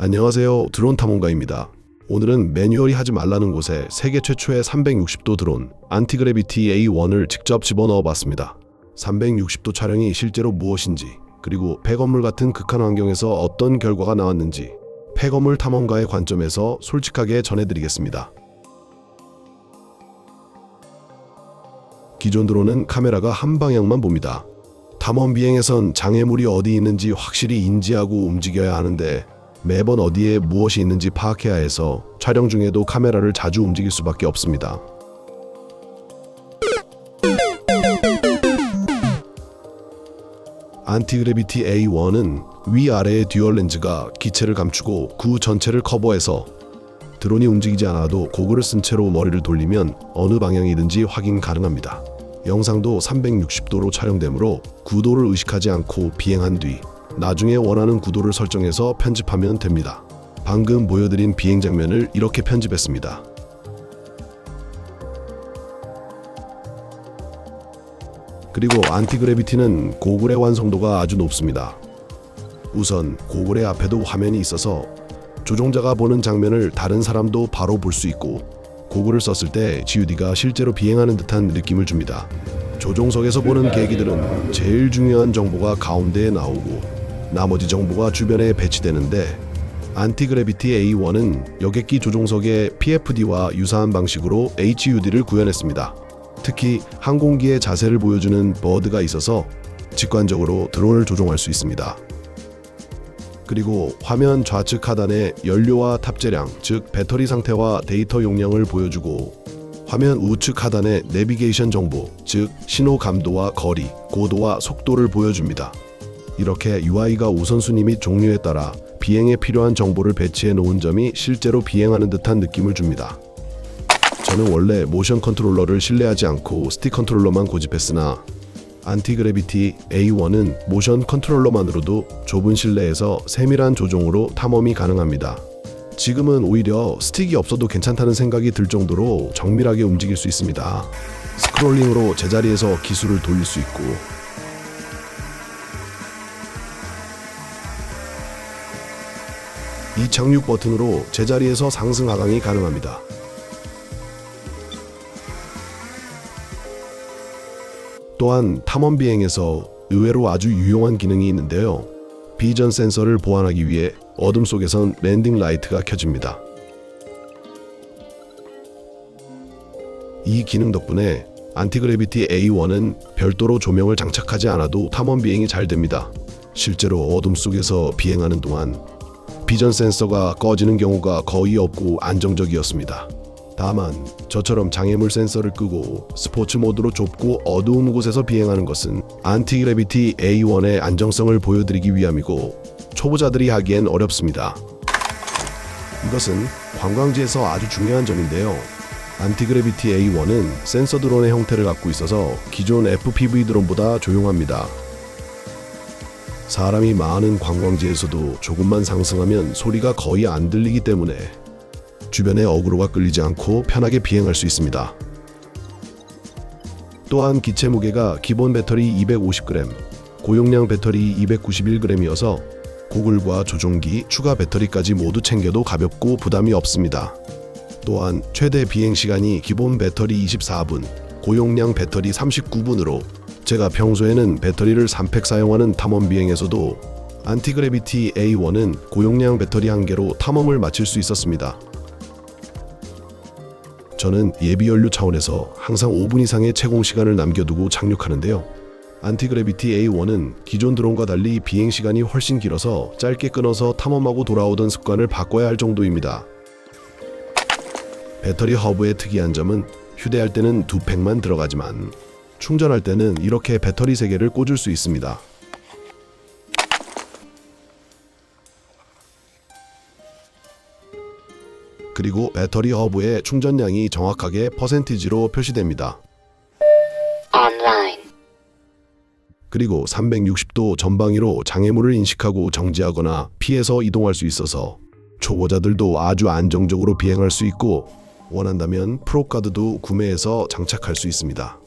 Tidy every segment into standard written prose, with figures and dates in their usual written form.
안녕하세요. 드론 탐험가입니다. 오늘은 매뉴얼이 하지 말라는 곳에 세계 최초의 360도 드론 안티그래비티 A1을 직접 집어넣어 봤습니다. 360도 촬영이 실제로 무엇인지, 그리고 폐건물 같은 극한 환경에서 어떤 결과가 나왔는지 폐건물 탐험가의 관점에서 솔직하게 전해드리겠습니다. 기존 드론은 카메라가 한 방향만 봅니다. 탐험 비행에선 장애물이 어디 있는지 확실히 인지하고 움직여야 하는데 매번 어디에 무엇이 있는지 파악해야 해서 촬영 중에도 카메라를 자주 움직일 수밖에 없습니다. 안티그래비티 A1은 위아래의 듀얼 렌즈가 기체를 감추고 그 전체를 커버해서 드론이 움직이지 않아도 고글을 쓴 채로 머리를 돌리면 어느 방향이든지 확인 가능합니다. 영상도 360도로 촬영되므로 구도를 의식하지 않고 비행한 뒤 나중에 원하는 구도를 설정해서 편집하면 됩니다. 방금 보여드린 비행 장면을 이렇게 편집했습니다. 그리고 안티그래비티는 고글의 완성도가 아주 높습니다. 우선 고글의 앞에도 화면이 있어서 조종자가 보는 장면을 다른 사람도 바로 볼 수 있고, 고글을 썼을 때 GUD가 실제로 비행하는 듯한 느낌을 줍니다. 조종석에서 보는 계기들은 제일 중요한 정보가 가운데에 나오고 나머지 정보가 주변에 배치되는데, 안티그래비티 A1은 여객기 조종석의 PFD와 유사한 방식으로 HUD를 구현했습니다. 특히 항공기의 자세를 보여주는 버드가 있어서 직관적으로 드론을 조종할 수 있습니다. 그리고 화면 좌측 하단에 연료와 탑재량, 즉 배터리 상태와 데이터 용량을 보여주고, 화면 우측 하단에 내비게이션 정보, 즉 신호 감도와 거리, 고도와 속도를 보여줍니다. 이렇게 UI가 우선순위 및 종류에 따라 비행에 필요한 정보를 배치해 놓은 점이 실제로 비행하는 듯한 느낌을 줍니다. 저는 원래 모션 컨트롤러를 신뢰하지 않고 스틱 컨트롤러만 고집했으나 안티그래비티 A1은 모션 컨트롤러만으로도 좁은 실내에서 세밀한 조종으로 탐험이 가능합니다. 지금은 오히려 스틱이 없어도 괜찮다는 생각이 들 정도로 정밀하게 움직일 수 있습니다. 스크롤링으로 제자리에서 기술을 돌릴 수 있고, 이 착륙 버튼으로 제자리에서 상승 하강이 가능합니다. 또한 탐험 비행에서 의외로 아주 유용한 기능이 있는데요. 비전 센서를 보완하기 위해 어둠 속에선 랜딩 라이트가 켜집니다. 이 기능 덕분에 안티그래비티 A1은 별도로 조명을 장착하지 않아도 탐험 비행이 잘 됩니다. 실제로 어둠 속에서 비행하는 동안 비전 센서가 꺼지는 경우가 거의 없고 안정적이었습니다. 다만 저처럼 장애물 센서를 끄고 스포츠 모드로 좁고 어두운 곳에서 비행하는 것은 안티그래비티 A1의 안정성을 보여드리기 위함이고, 초보자들이 하기엔 어렵습니다. 이것은 관광지에서 아주 중요한 점인데요. 안티그래비티 A1은 센서 드론의 형태를 갖고 있어서 기존 FPV 드론보다 조용합니다. 사람이 많은 관광지에서도 조금만 상승하면 소리가 거의 안 들리기 때문에 주변에 어그로가 끌리지 않고 편하게 비행할 수 있습니다. 또한 기체 무게가 기본 배터리 250g, 고용량 배터리 291g이어서 고글과 조종기, 추가 배터리까지 모두 챙겨도 가볍고 부담이 없습니다. 또한 최대 비행 시간이 기본 배터리 24분, 고용량 배터리 39분으로 제가 평소에는 배터리를 3팩 사용하는 탐험 비행에서도 안티그래비티 A1은 고용량 배터리 1개로 탐험을 마칠 수 있었습니다. 저는 예비 연료 차원에서 항상 5분 이상의 채공 시간을 남겨두고 착륙하는데요. 안티그래비티 A1은 기존 드론과 달리 비행 시간이 훨씬 길어서 짧게 끊어서 탐험하고 돌아오던 습관을 바꿔야 할 정도입니다. 배터리 허브의 특이한 점은 휴대할 때는 2팩만 들어가지만 충전할 때는 이렇게 배터리 3개를 꽂을 수 있습니다. 그리고 배터리 허브의 충전량이 정확하게 퍼센티지로 표시됩니다. 그리고 360도 전방위로 장애물을 인식하고 정지하거나 피해서 이동할 수 있어서 초보자들도 아주 안정적으로 비행할 수 있고, 원한다면 프로카드도 구매해서 장착할 수 있습니다.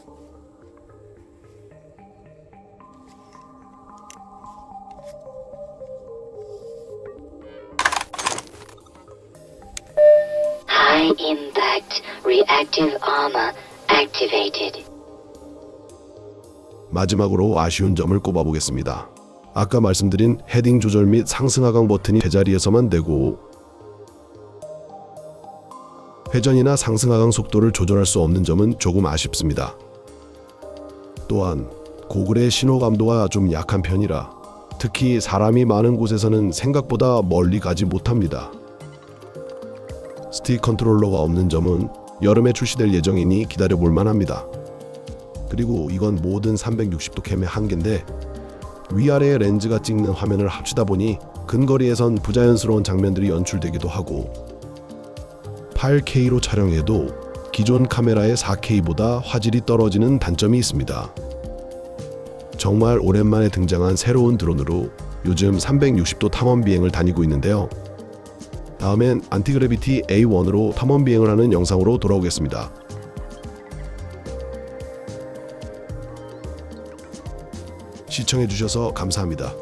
High impact reactive armor activated. 마지막으로 아쉬운 점을 꼽아보겠습니다. 아까 말씀드린 헤딩 조절 및 상승 하강 버튼이 제자리에서만 되고 회전이나 상승 하강 속도를 조절할 수 없는 점은 조금 아쉽습니다. 또한 고글의 신호 감도가 좀 약한 편이라 특히 사람이 많은 곳에서는 생각보다 멀리 가지 못합니다. 스틱 컨트롤러가 없는 점은 여름에 출시될 예정이니 기다려볼 만합니다. 그리고 이건 모든 360도 캠의 한계인데 위아래의 렌즈가 찍는 화면을 합치다 보니 근거리에선 부자연스러운 장면들이 연출되기도 하고 8K로 촬영해도 기존 카메라의 4K보다 화질이 떨어지는 단점이 있습니다. 정말 오랜만에 등장한 새로운 드론으로 요즘 360도 탐험 비행을 다니고 있는데요. 다음엔 안티그래비티 A1으로 탐험 비행을 하는 영상으로 돌아오겠습니다. 시청해주셔서 감사합니다.